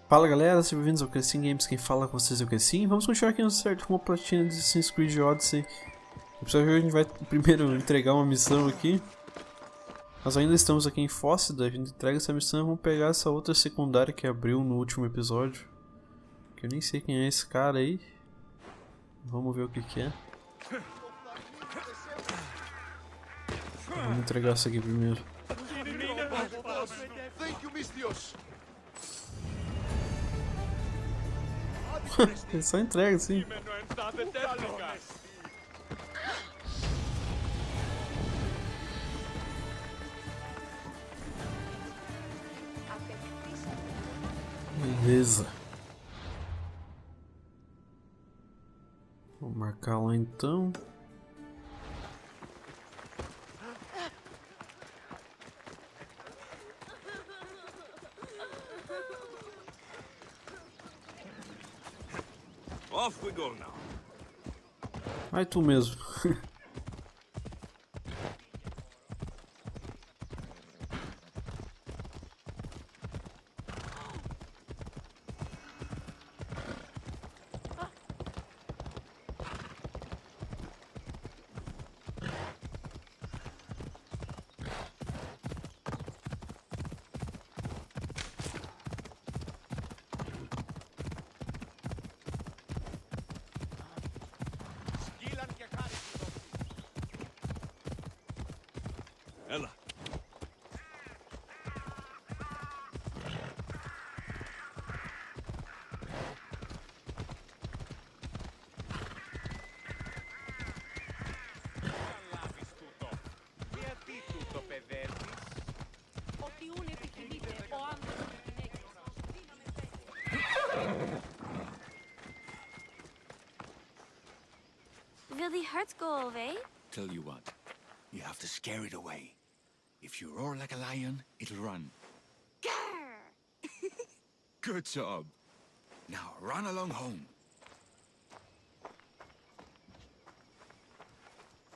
Fala galera, sejam bem-vindos ao Crescim Games, quem fala com vocês é o Crescim. Vamos continuar aqui no certo com a Platina de Assassin's Creed Odyssey. No episódio de hoje a gente vai primeiro entregar uma missão aqui. Nós ainda estamos aqui em Fócida, a gente entrega essa missão e vamos pegar essa outra secundária que abriu no último episódio. Que eu nem sei quem é esse cara aí. Vamos ver o que que é. Vamos entregar essa aqui primeiro. Ele só entrega, sim. Beleza. Vou marcar lá então. Off we go now. Vai tu mesmo. Ella. Will the hurts go away? Tell you what, you have to scare it away. If you roar like a lion, it'll run. Grr! Good job. Now run along home.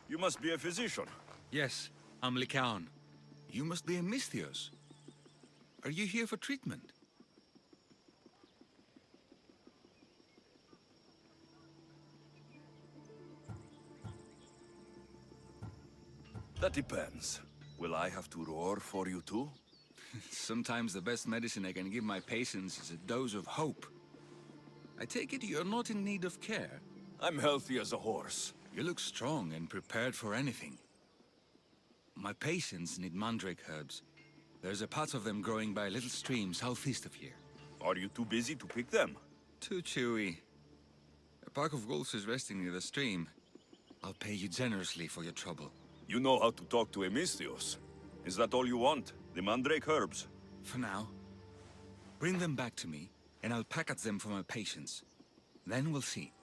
You must be a physician. Yes, I'm Lycaon. You must be a Misthios. Are you here for treatment? That depends. Will I have to roar for you too? Sometimes the best medicine I can give my patients is a dose of hope. I take it you're not in need of care. I'm healthy as a horse. You look strong and prepared for anything. My patients need mandrake herbs. There's a patch of them growing by a little stream southeast of here. Are you too busy to pick them? Too chewy. A pack of wolves is resting near the stream. I'll pay you generously for your trouble. You know how to talk to a Misthios. Is that all you want? The mandrake herbs? For now. Bring them back to me, and I'll package them for my patients. Then we'll see.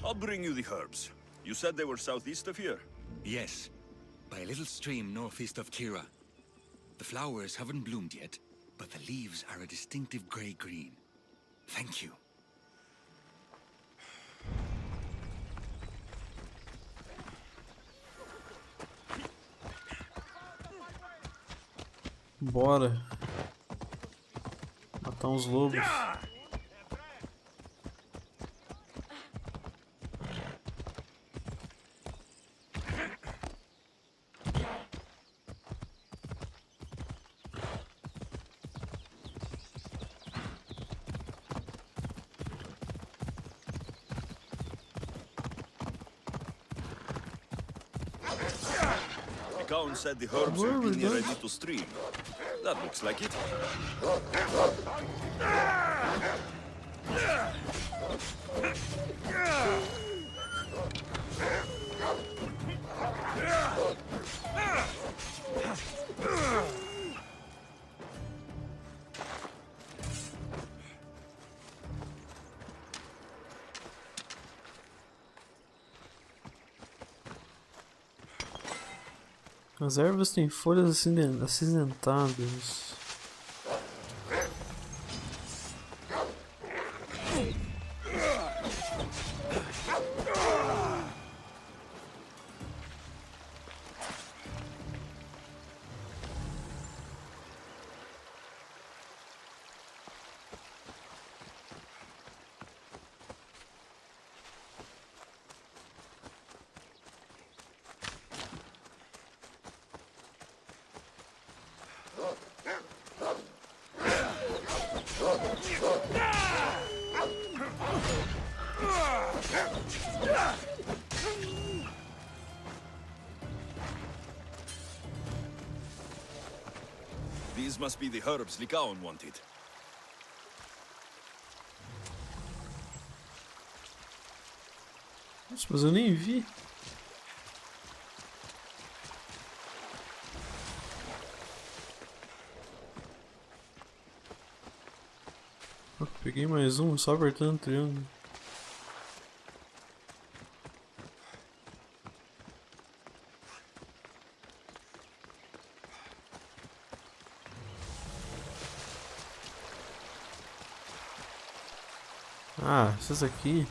I'll bring you the herbs. You said they were southeast of here? Yes, by a little stream northeast of Kira. The flowers haven't bloomed yet, but the leaves are a distinctive gray-green. Thank you. Bora. Matar uns lobos. The count said the herbs will be near a little stream. That looks like it. As ervas têm folhas acinzentadas. These must be the herbs Lycaon wanted. Nossa, mas eu nem vi. Peguei mais um, só apertando o triângulo. Ah, essas aqui.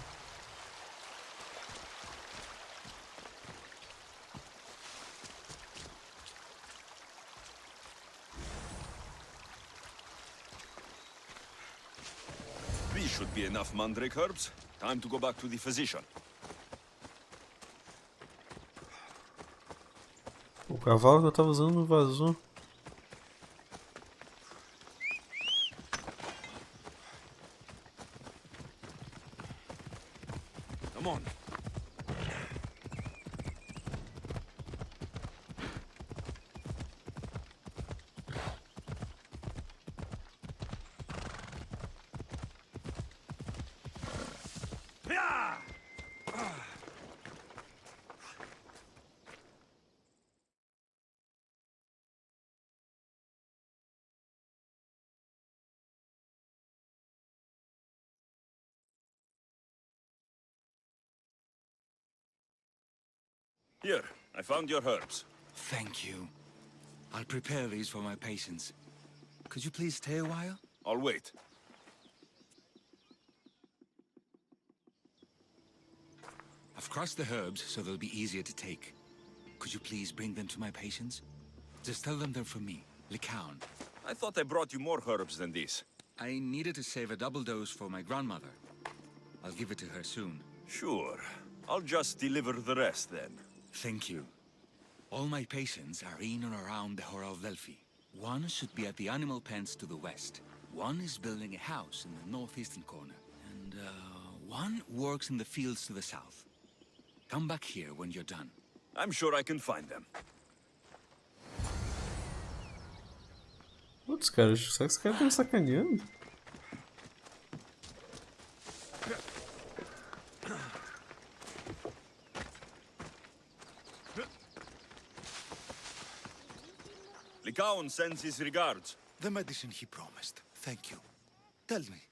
These should be enough mandrake herbs. Time to go back to the physician. O cavalo que eu tava usando vazou. Come on. Here, I found your herbs. Thank you. I'll prepare these for my patients. Could you please stay a while? I'll wait. I've crushed the herbs so they'll be easier to take. Could you please bring them to my patients? Just tell them they're from me, Lycaon. I thought I brought you more herbs than this. I needed to save a double dose for my grandmother. I'll give it to her soon. Sure. I'll just deliver the rest then. Thank you. All my patients are in and around the Hora of Delphi. One should be at the animal pens to the west. One is building a house in the northeastern corner. And, one works in the fields to the south. Come back here when you're done. I'm sure I can find them. Putz, cara, será que esse cara tá me sacaneando? Lycaon sends his regards. The medicine he promised. Thank you. Tell me,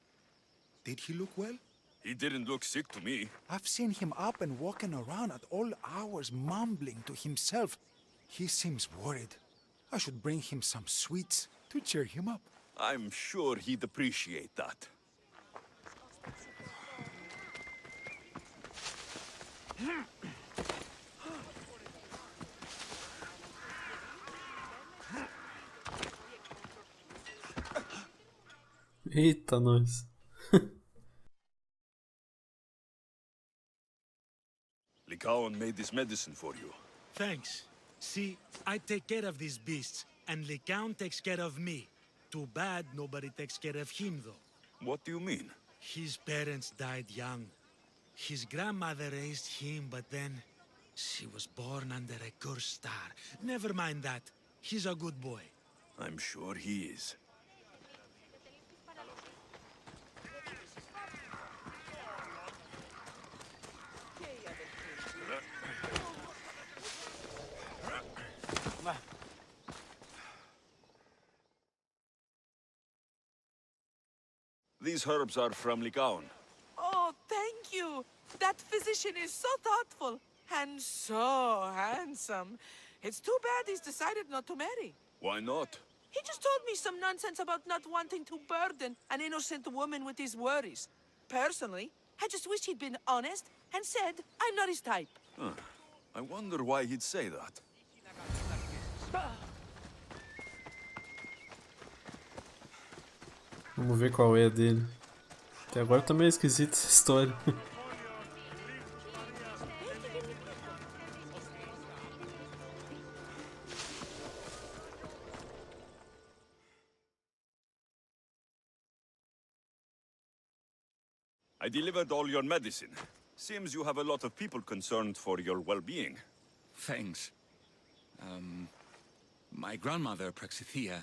did he look well? He didn't look sick to me. I've seen him up and walking around at all hours, mumbling to himself. He seems worried. I should bring him some sweets to cheer him up. I'm sure he'd appreciate that. Eita, nós. Lycaon made this medicine for you. Thanks. See, I take care of these beasts, and Lycaon takes care of me. Too bad nobody takes care of him, though. What do you mean? His parents died young. His grandmother raised him, but then she was born under a cursed star. Never mind that. He's a good boy. I'm sure he is. These herbs are from Lycaon. Oh, thank you. That physician is so thoughtful and so handsome. It's too bad he's decided not to marry. Why not? He just told me some nonsense about not wanting to burden an innocent woman with his worries. Personally, I just wish he'd been honest and said I'm not his type. I wonder why he'd say that. Vamos ver qual é a dele. Até agora tá meio esquisita essa história. I delivered all your medicine. Seems you have a lot of people concerned for your well-being. Thanks. My grandmother, Praxithea,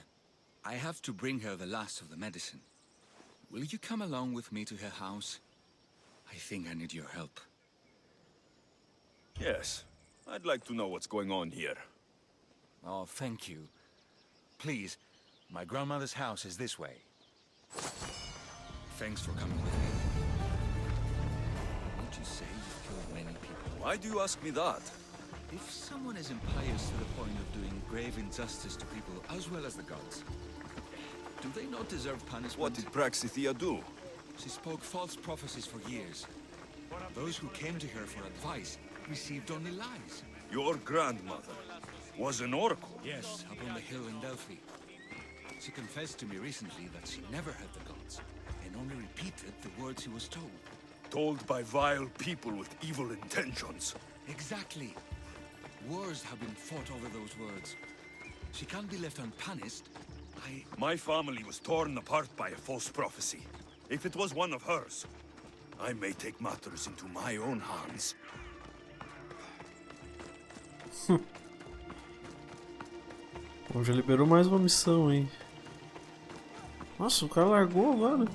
I have to bring her the last of the medicine. Will you come along with me to her house? I think I need your help. Yes. I'd like to know what's going on here. Oh, thank you. Please, my grandmother's house is this way. Thanks for coming with me. Would you say you've killed many people? Why do you ask me that? If someone is impious to the point of doing grave injustice to people as well as the gods, do they not deserve punishment? What did Praxithea do? She spoke false prophecies for years. Those who came to her for advice received only lies. Your grandmother was an oracle. Yes, up on the hill in Delphi. She confessed to me recently that she never heard the gods, and only repeated the words she was told. Told by vile people with evil intentions. Exactly. Wars have been fought over those words. She can't be left unpunished. My family was torn apart by a false prophecy. If it was one of hers, I may take matters into my own hands. Bom, já liberou mais uma missão, hein? Nossa, o cara largou agora.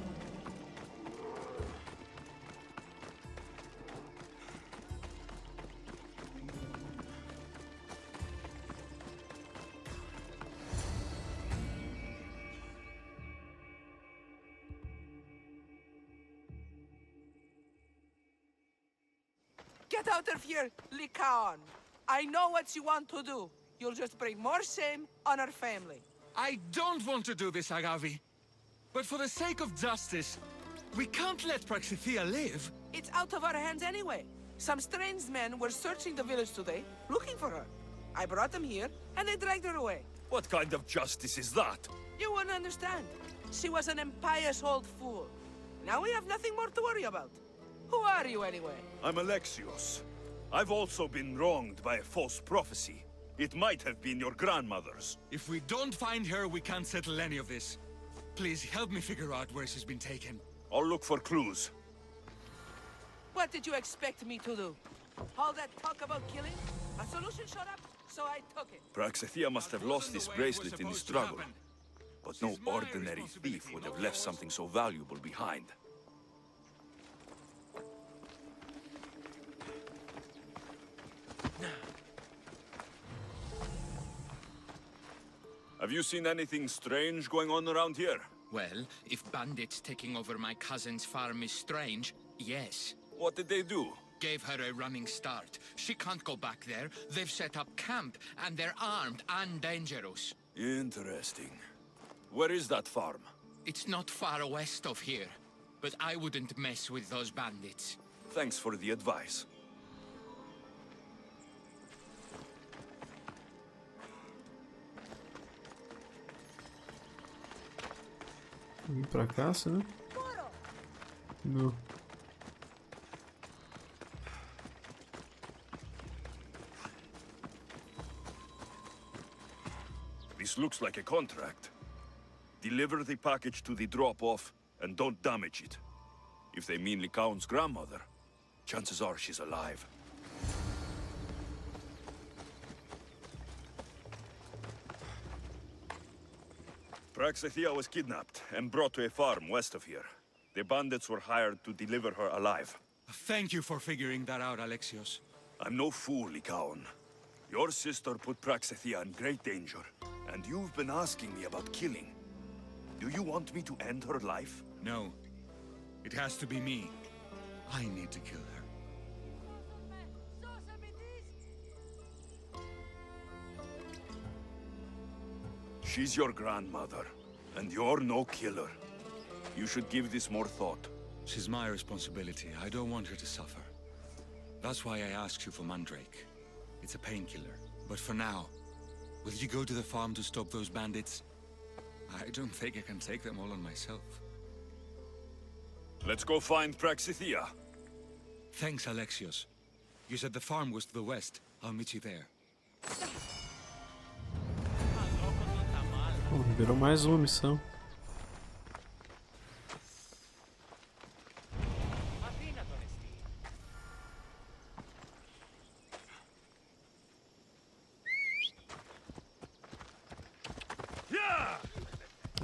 Get out of here, Lycaon. I know what you want to do. You'll just bring more shame on our family. I don't want to do this, Agavi. But for the sake of justice, we can't let Praxithea live. It's out of our hands anyway. Some strange men were searching the village today, looking for her. I brought them here, and they dragged her away. What kind of justice is that? You won't understand. She was an impious old fool. Now we have nothing more to worry about. Who are you, anyway? I'm Alexios. I've also been wronged by a false prophecy. It might have been your grandmother's. If we don't find her, we can't settle any of this. Please help me figure out where she's been taken. I'll look for clues. What did you expect me to do? All that talk about killing? A solution showed up, so I took it. Praxithea must have lost this bracelet in the struggle. But no ordinary thief would have left something so valuable behind. Have you seen anything strange going on around here? Well, if bandits taking over my cousin's farm is strange, yes. What did they do? Gave her a running start. She can't go back there. They've set up camp, and they're armed and dangerous. Interesting. Where is that farm? It's not far west of here, but I wouldn't mess with those bandits. Thanks for the advice. Vim pra cá, né? Não. This looks like a contract. Deliver the package to the drop-off and don't damage it. If they mean Lycaon's grandmother, chances are she's alive. Praxithea was kidnapped and brought to a farm west of here. The bandits were hired to deliver her alive. Thank you for figuring that out, Alexios. I'm no fool, Lycaon. Your sister put Praxithea in great danger, and you've been asking me about killing. Do you want me to end her life? No. It has to be me. I need to kill her. She's your grandmother, and you're no killer. You should give this more thought. She's my responsibility. I don't want her to suffer. That's why I asked you for Mandrake. It's a painkiller. But for now, will you go to the farm to stop those bandits? I don't think I can take them all on myself. Let's go find Praxithea. Thanks, Alexios. You said the farm was to the west. I'll meet you there. Bom, liberou mais uma missão.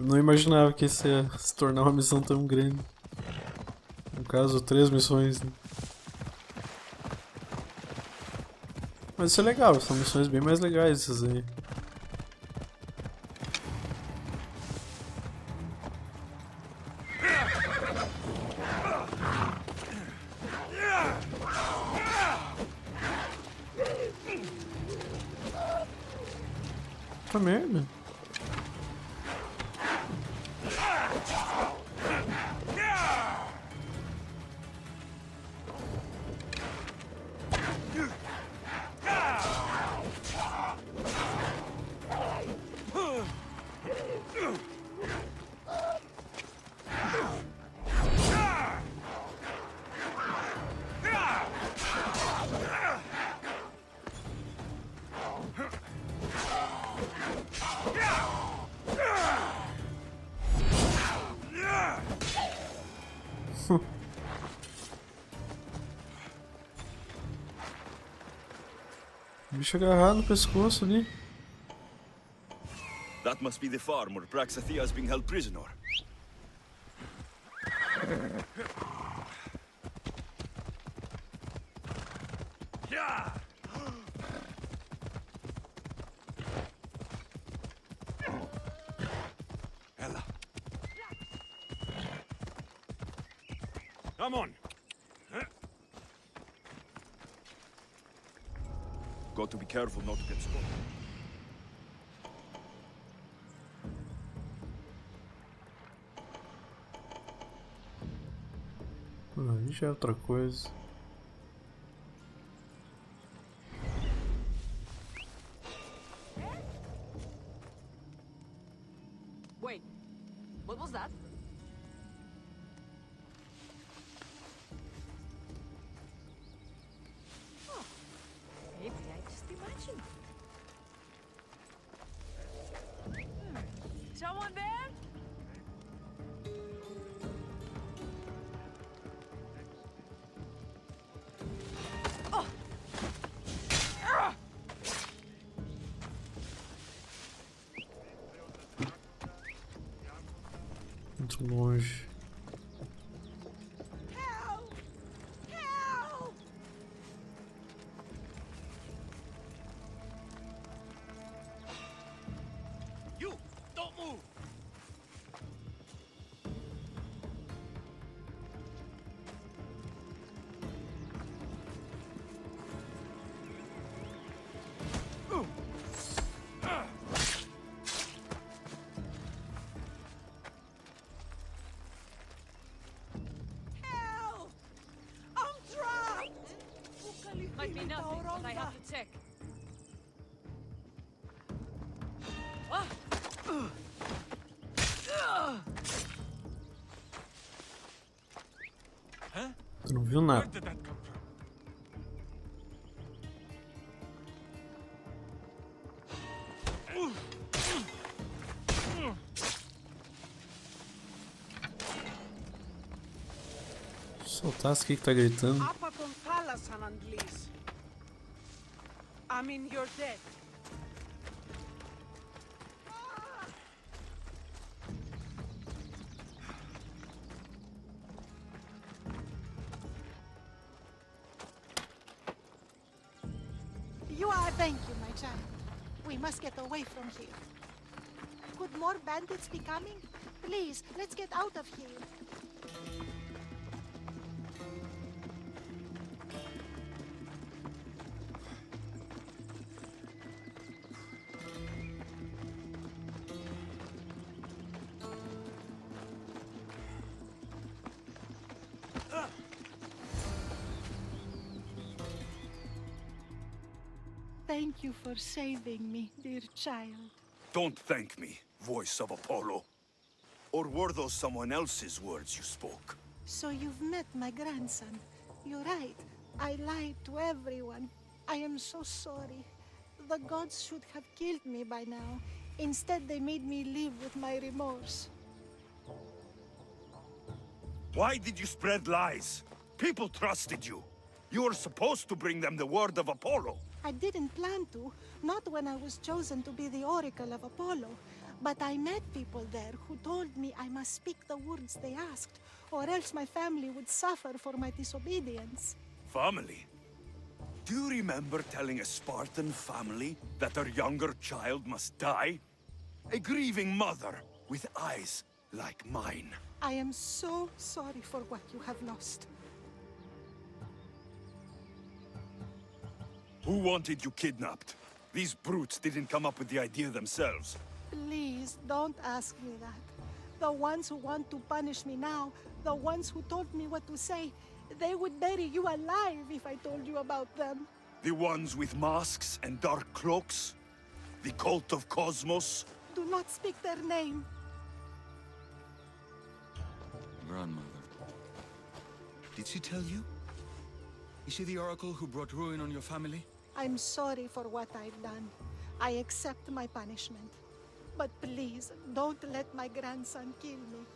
não imaginava que isso ia se tornar uma missão tão grande. No caso, 3 missões, né? Mas isso é legal, são missões bem mais legais essas aí. Puta merda. O bicho agarrado no pescoço ali. That must be the farm where Praxathea is being held prisoner. Ella. Come on. Got to be careful not to get spotted. Aí já é outra coisa. Wait, what was that? Oh, maybe I just imagined. Someone there? Muito longe. Help! Help! You, don't move. Help! I'm trapped! Might be nothing, but I have to check. Tu não viu nada. Where did that come from? Soltasse o que tá gritando. Apa con palas, Anandlis. I mean, you're dead. You are. Thank you, my child. We must get away from here. Could more bandits be coming? Please, let's get out of here. Thank you for saving me, dear child. Don't thank me, voice of Apollo. Or were those someone else's words you spoke? So you've met my grandson. You're right. I lied to everyone. I am so sorry. The gods should have killed me by now. Instead, they made me live with my remorse. Why did you spread lies? People trusted you. You were supposed to bring them the word of Apollo. I didn't plan to, not when I was chosen to be the Oracle of Apollo. But I met people there who told me I must speak the words they asked, or else my family would suffer for my disobedience. Family? Do you remember telling a Spartan family that their younger child must die? A grieving mother with eyes like mine. I am so sorry for what you have lost. Who wanted you kidnapped? These brutes didn't come up with the idea themselves. Please, don't ask me that. The ones who want to punish me now, the ones who told me what to say, they would bury you alive if I told you about them. The ones with masks and dark cloaks? The cult of Cosmos? Do not speak their name. Grandmother. Did she tell you? Is she the oracle who brought ruin on your family? I'm sorry for what I've done. I accept my punishment. But please, don't let my grandson kill me.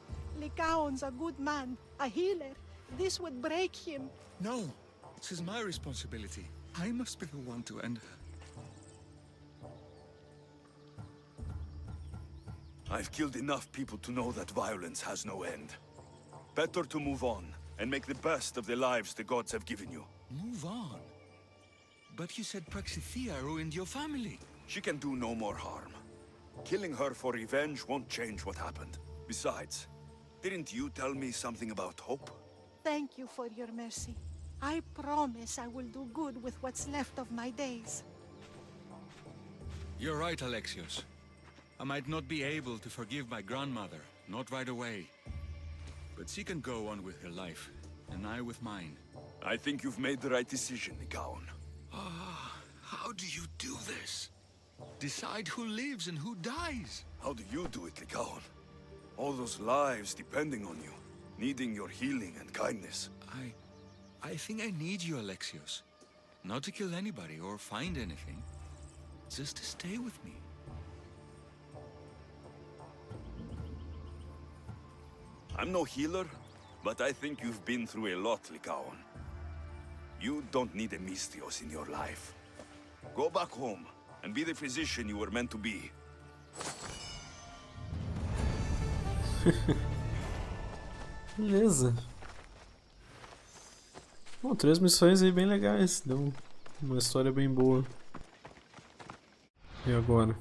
Lycaon's a good man, a healer. This would break him. No, this is my responsibility. I must be the one to end her. I've killed enough people to know that violence has no end. Better to move on and make the best of the lives the gods have given you. Move on? But you said Praxithea ruined your family. She can do no more harm. Killing her for revenge won't change what happened. Besides, didn't you tell me something about hope? Thank you for your mercy. I promise I will do good with what's left of my days. You're right, Alexios. I might not be able to forgive my grandmother, not right away. But she can go on with her life, and I with mine. I think you've made the right decision, Lycaon. How do you do this? Decide who lives and who dies? How do you do it, Lycaon? All those lives depending on you, needing your healing and kindness. I think I need you, Alexios. Not to kill anybody or find anything. Just to stay with me. I'm no healer, but I think you've been through a lot, Lycaon. You don't need a Mystios in your life. Go back home and be the physician you were meant to be. Beleza. Bom, 3 missões aí bem legais. Deu uma história bem boa. E agora?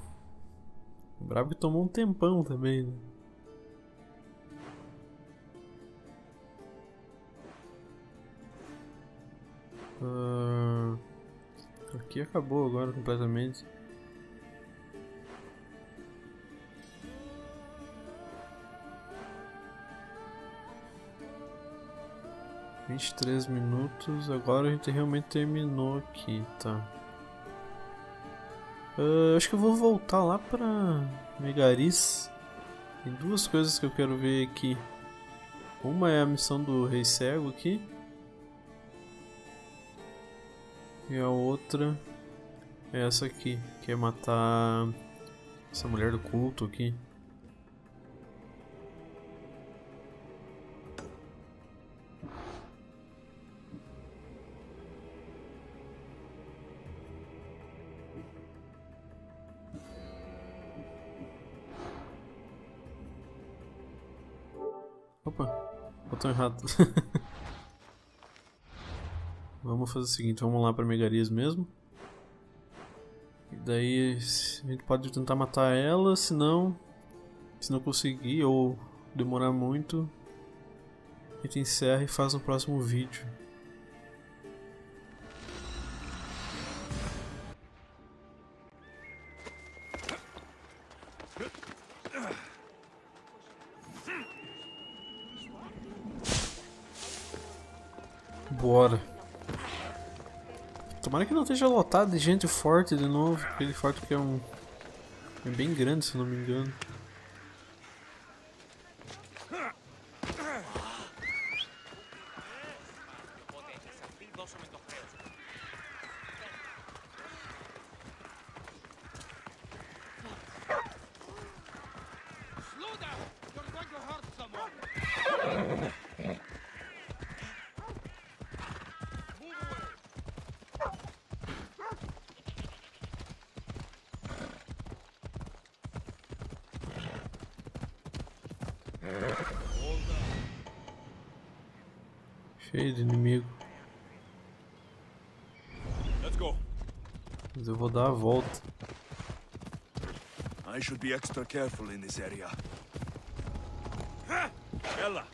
O brabo que tomou um tempão também, né? Aqui acabou agora completamente. $23 minutos, agora a gente realmente terminou aqui, tá? Acho que eu vou voltar lá pra Megaris. Tem 2 coisas que eu quero ver aqui. Uma é a missão do Rei Cego aqui. E a outra é essa aqui, que é matar essa mulher do culto aqui. Opa, botão errado. Vamos fazer o seguinte, vamos lá para Megarias mesmo. E daí a gente pode tentar matar ela, se não conseguir ou demorar muito, a gente encerra e faz no próximo vídeo. Bora. Tomara que não esteja lotado de gente forte de novo. Aquele forte que é bem grande, se não me engano. Cheio de inimigo. Let's go. Mas eu vou dar a volta. I should be extra careful in this area. Ella.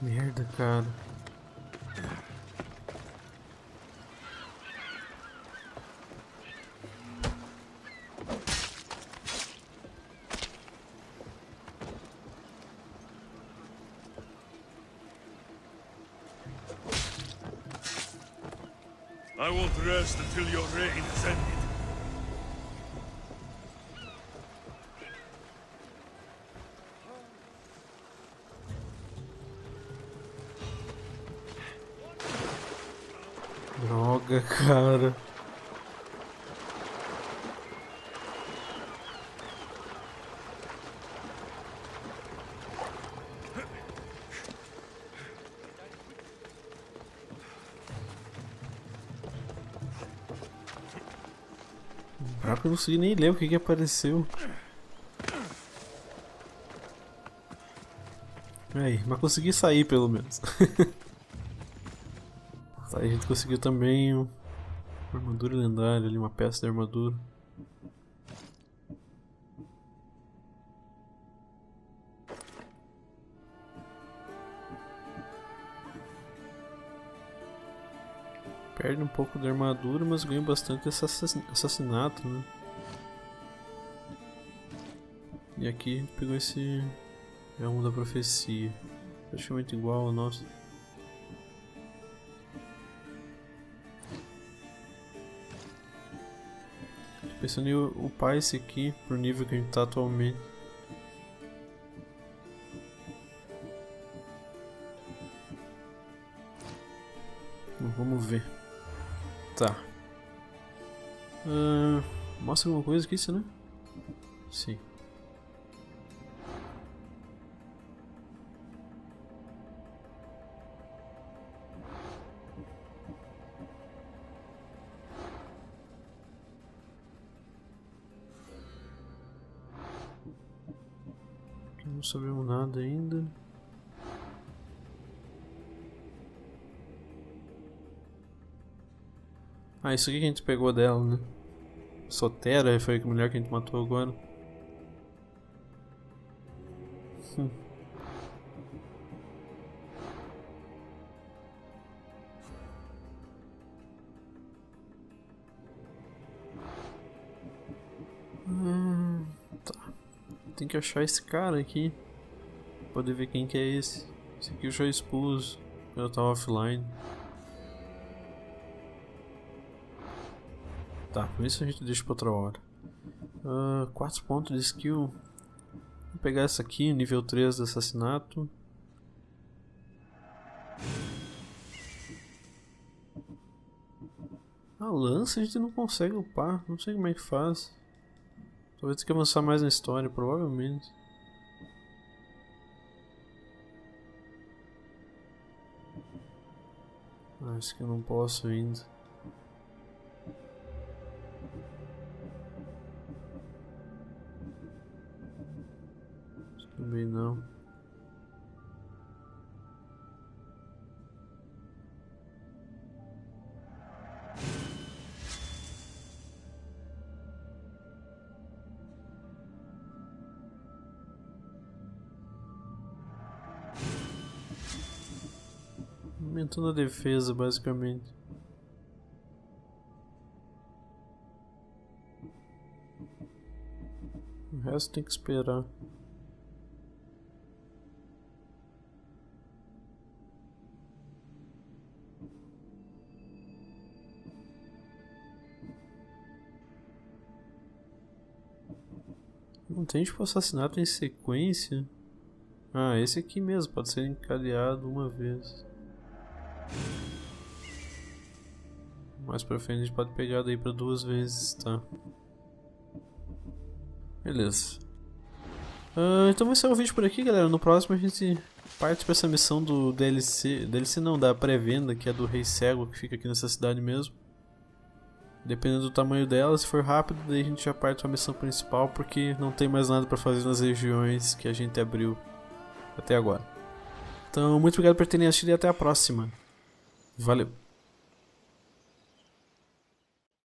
Merda, cara. I won't rest until your reign has ended. Droga, cara. Eu não consegui nem ler o que apareceu. Aí, mas consegui sair pelo menos. Aí a gente conseguiu também uma armadura lendária ali, uma peça de armadura. Perde um pouco da armadura, mas ganha bastante esse assassinato, né? E aqui a gente pegou esse elmo da profecia. Praticamente igual ao nosso. Pensando em upar esse aqui pro nível que a gente tá atualmente. Vamos ver. Tá. Mostra alguma coisa aqui, né? Sim. Não sabemos nada ainda. Ah, isso aqui que a gente pegou dela, né? Sotera foi a mulher que a gente matou agora. Tá. Tem que achar esse cara aqui. Poder ver quem que é esse. Esse aqui eu já expus. Eu tava offline. Tá, com isso a gente deixa pra outra hora. 4 pontos de skill. Vou pegar essa aqui, nível 3 de assassinato. A lança a gente não consegue upar, não sei como é que faz. Talvez tenha que avançar mais na história, provavelmente. Acho que eu não posso ainda. Também não. Aumentando a defesa, basicamente. O resto tem que esperar. Não tem tipo assassinato em sequência? Ah, esse aqui mesmo, pode ser encadeado uma vez. Mais pra frente a gente pode pegar daí pra 2 vezes, tá? Beleza. Então vai ser o vídeo por aqui, galera. No próximo a gente parte pra essa missão do DLC. DLC não, da pré-venda, que é do Rei Cego, que fica aqui nessa cidade mesmo. Dependendo do tamanho dela, se for rápido, daí a gente já parte pra missão principal, porque não tem mais nada pra fazer nas regiões que a gente abriu até agora. Então, muito obrigado por terem assistido e até a próxima. Valeu!